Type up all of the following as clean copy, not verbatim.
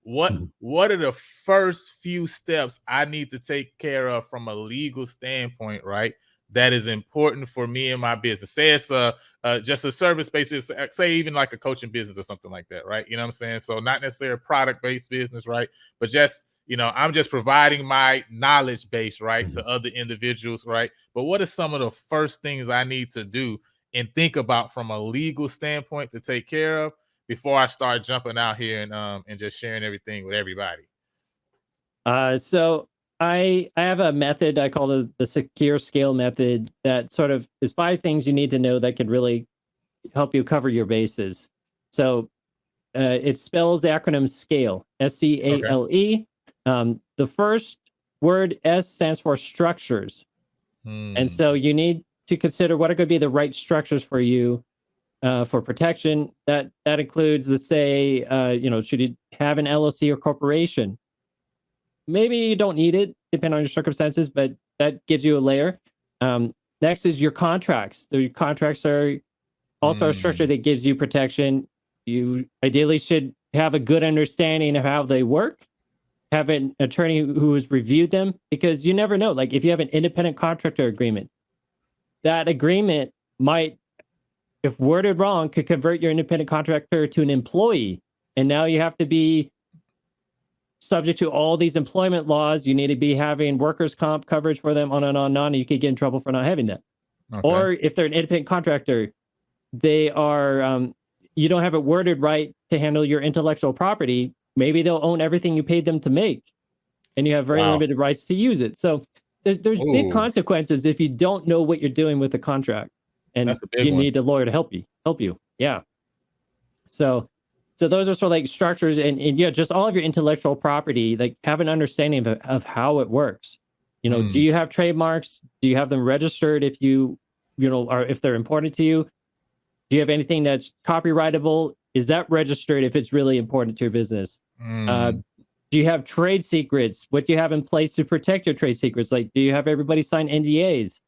what are the first few steps I need to take care of from a legal standpoint, right? That is important for me and my business. Say it's just a service-based business, say even like a coaching business or something like that, right? You know what I'm saying? So not necessarily a product-based business, right? But just, I'm just providing my knowledge base, right, to other individuals, right? But what are some of the first things I need to do and think about from a legal standpoint to take care of before I start jumping out here and just sharing everything with everybody? So I have a method I call the secure scale method that sort of is 5 things you need to know that could really help you cover your bases. So it spells the acronym SCALE, S-C-A-L-E. The first word S stands for structures. And so you need to consider what are going to be the right structures for you for protection. That includes, let's say, should you have an LLC or corporation? Maybe you don't need it, depending on your circumstances, but that gives you a layer. Next is your contracts. The contracts are also a structure that gives you protection. You ideally should have a good understanding of how they work, have an attorney who has reviewed them, because you never know. Like if you have an independent contractor agreement, that agreement might, if worded wrong, could convert your independent contractor to an employee. And now you have to be subject to all these employment laws. You need to be having workers' comp coverage for them, on and on and on. And you could get in trouble for not having that. Okay. Or if they're an independent contractor, they are, you don't have it worded right to handle your intellectual property. Maybe they'll own everything you paid them to make, and you have very limited rights to use it. So there's big consequences if you don't know what you're doing with the contract, and you need a lawyer to help you. Yeah. So those are sort of like structures, and yeah, just all of your intellectual property, like have an understanding of how it works. Do you have trademarks? Do you have them registered if if they're important to you? Do you have anything that's copyrightable? Is that registered if it's really important to your business? Do you have trade secrets? What do you have in place to protect your trade secrets? Like, do you have everybody sign NDAs?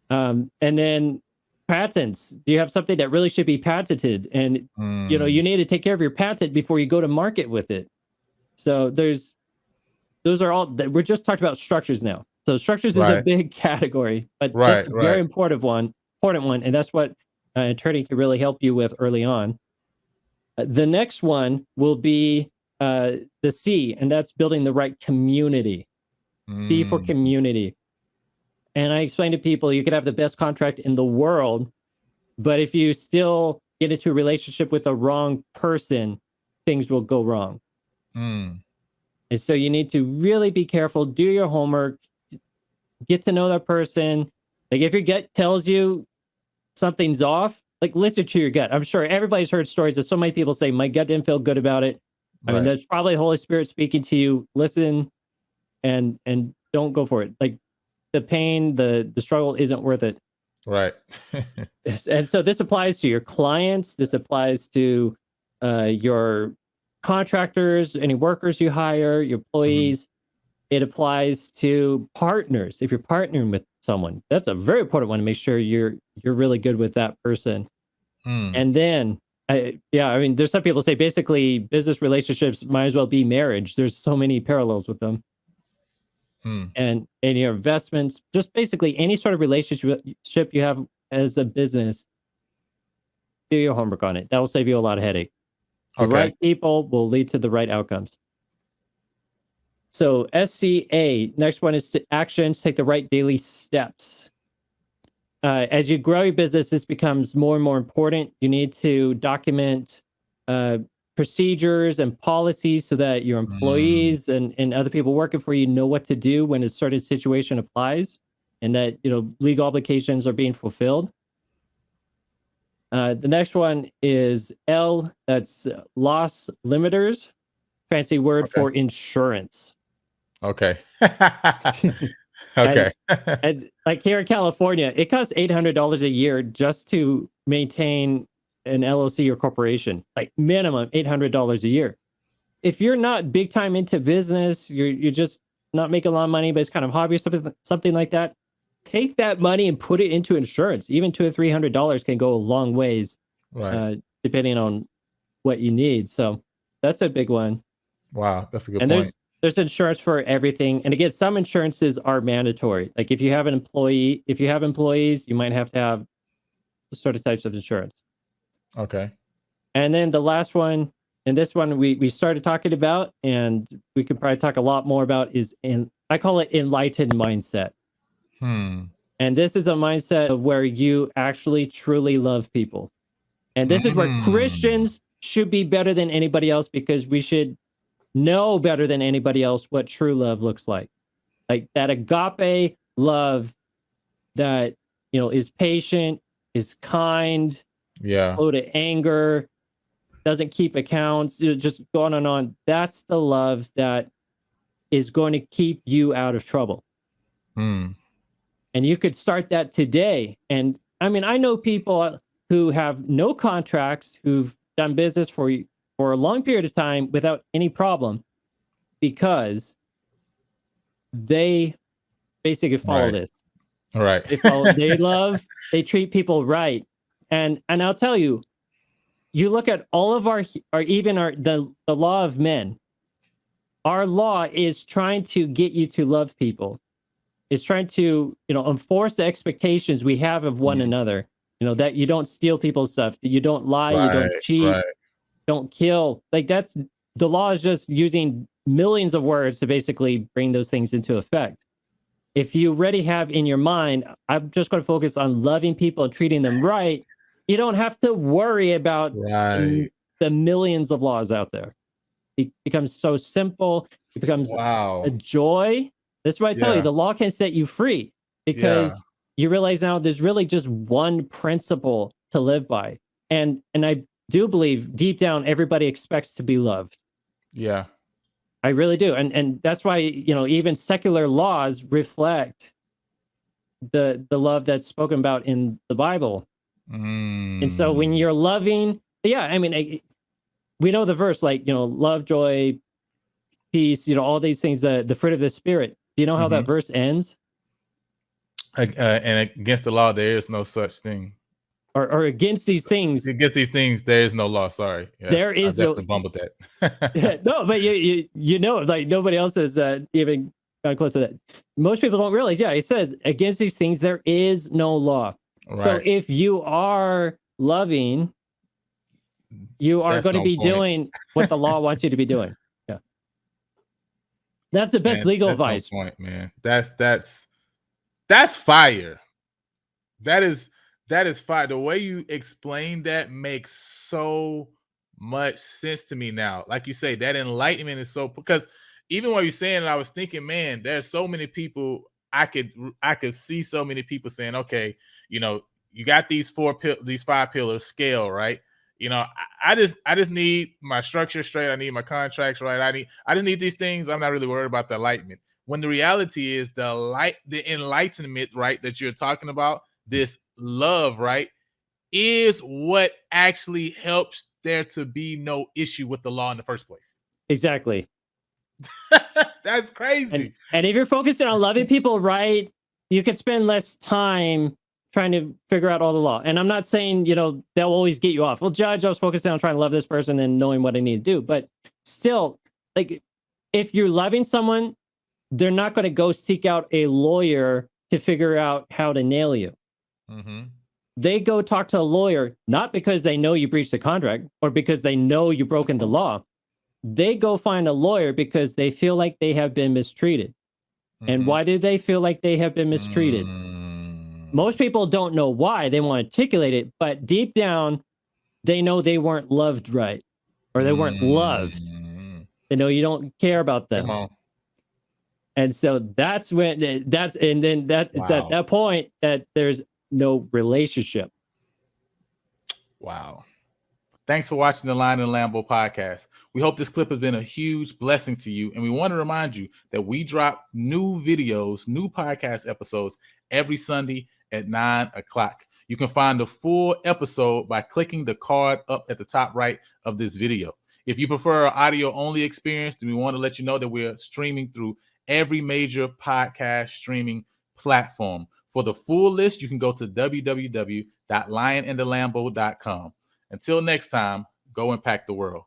And then patents. Do you have something that really should be patented? And, you need to take care of your patent before you go to market with it. So those are all, we're just talking about structures now. So structures is a big category, but that's a very important one. And that's what an attorney can really help you with early on. The next one will be the C, and that's building the right community. C for community. And I explain to people, you could have the best contract in the world, but if you still get into a relationship with the wrong person, things will go wrong. And so you need to really be careful, do your homework, get to know that person. Like if your gut tells you something's off, like listen to your gut. I'm sure everybody's heard stories that so many people say, my gut didn't feel good about it. I mean, that's probably the Holy Spirit speaking to you. Listen and don't go for it. Like the pain, the struggle isn't worth it. Right. And so this applies to your clients. This applies to your contractors, any workers you hire, your employees. It applies to partners. If you're partnering with someone, that's a very important one to make sure you're really good with that person. And then, there's some people say basically business relationships might as well be marriage. There's so many parallels with them. And your investments, just basically any sort of relationship you have as a business, do your homework on it. That will save you a lot of headache. The right people will lead to the right outcomes. So S.C.A.L.E, next one is to actions, take the right daily steps. As you grow your business, this becomes more and more important. You need to document procedures and policies so that your employees and other people working for you know what to do when a certain situation applies, and that legal obligations are being fulfilled. The next one is L, that's loss limiters, fancy word for insurance. Okay. And like here in California, it costs $800 a year just to maintain an LLC or corporation, like minimum $800 a year. If you're not big time into business, you're just not making a lot of money, but it's kind of hobby or something like that, take that money and put it into insurance. Even $200 or $300 can go a long ways, depending on what you need. So that's a big one. Wow, that's a good And point. there's insurance for everything. And again, some insurances are mandatory. Like if you have employees, you might have to have certain types of insurance. Okay. And then the last one, and this one we started talking about, and we could probably talk a lot more about, is I call it enlightened mindset. And this is a mindset of where you actually truly love people. And this is where Mm. Christians should be better than anybody else, because we should know better than anybody else what true love looks like. Like that agape love that, is patient, is kind, Yeah. slow to anger, doesn't keep accounts, just go on and on. That's the love that is going to keep you out of trouble. Mm. And you could start that today. And I mean, I know people who have no contracts, who've done business for a long period of time without any problem, because they basically follow Right. this. Right. They treat people right. And I'll tell you, you look at all of the law of men. Our law is trying to get you to love people. It's trying to, enforce the expectations we have of one Mm. another. That you don't steal people's stuff, that you don't lie, you Right. don't cheat, Right. don't kill. Like the law is just using millions of words to basically bring those things into effect. If you already have in your mind, I'm just going to focus on loving people and treating them right, you don't have to worry about Right. the millions of laws out there. It becomes so simple. It becomes a Wow. joy. That's why I tell you, Yeah. the law can set you free, Yeah. because you realize now there's really just one principle to live by. And I do believe deep down everybody expects to be loved. Yeah. I really do. And that's why, even secular laws reflect the love that's spoken about in the Bible. And so when Mm. you're loving, yeah, I mean, we know the verse, like, love, joy, peace, all these things, the fruit of the spirit. Do you know how that Mm-hmm. verse ends? And against the law, there is no such thing. Or against these things, Against these things, there is no law. Sorry. Yes, there I is no. definitely bumbled that. No, but like nobody else has even gone close to that. Most people don't realize. Yeah, it says against these things there is no law. So Right. if you are loving, you are That's going to on be point. doing what the law wants you to be doing. Yeah, that's the best Man, legal that's on advice. point, man. That's fire. That is fire. The way you explain that makes so much sense to me now. Like you say, that enlightenment is so, because even while you're saying it, I was thinking, man, there's so many people I could see so many people saying, okay, you got these these 5 pillars scale, right? I just need my structure straight. I need my contracts right. I just need these things. I'm not really worried about the enlightenment. When the reality is the enlightenment, right, that you're talking about, this love, right, is what actually helps there to be no issue with the law in the first place. Exactly. That's crazy. And if you're focusing on loving people right, you can spend less time trying to figure out all the law. And I'm not saying, they'll always get you off. Well, Judge, I was focusing on trying to love this person and knowing what I need to do. But still, like, if you're loving someone, they're not going to go seek out a lawyer to figure out how to nail you. Mm-hmm. They go talk to a lawyer, not because they know you breached the contract or because they know you've broken the law. They go find a lawyer because they feel like they have been mistreated. And Mm-hmm. why do they feel like they have been mistreated? Most people don't know why. They won't articulate it, but deep down, they know they weren't loved right, or they weren't loved. They know you don't care about Come them. on. And so that's when it's at that point that there's no relationship. Wow. Thanks for watching the Lion and Lambo podcast. We hope this clip has been a huge blessing to you. And we want to remind you that we drop new videos, new podcast episodes every Sunday at 9 o'clock. You can find the full episode by clicking the card up at the top right of this video. If you prefer an audio only experience, then we want to let you know that we're streaming through every major podcast streaming platform. For the full list, you can go to www.lionandthelambo.com. Until next time, go impact the world.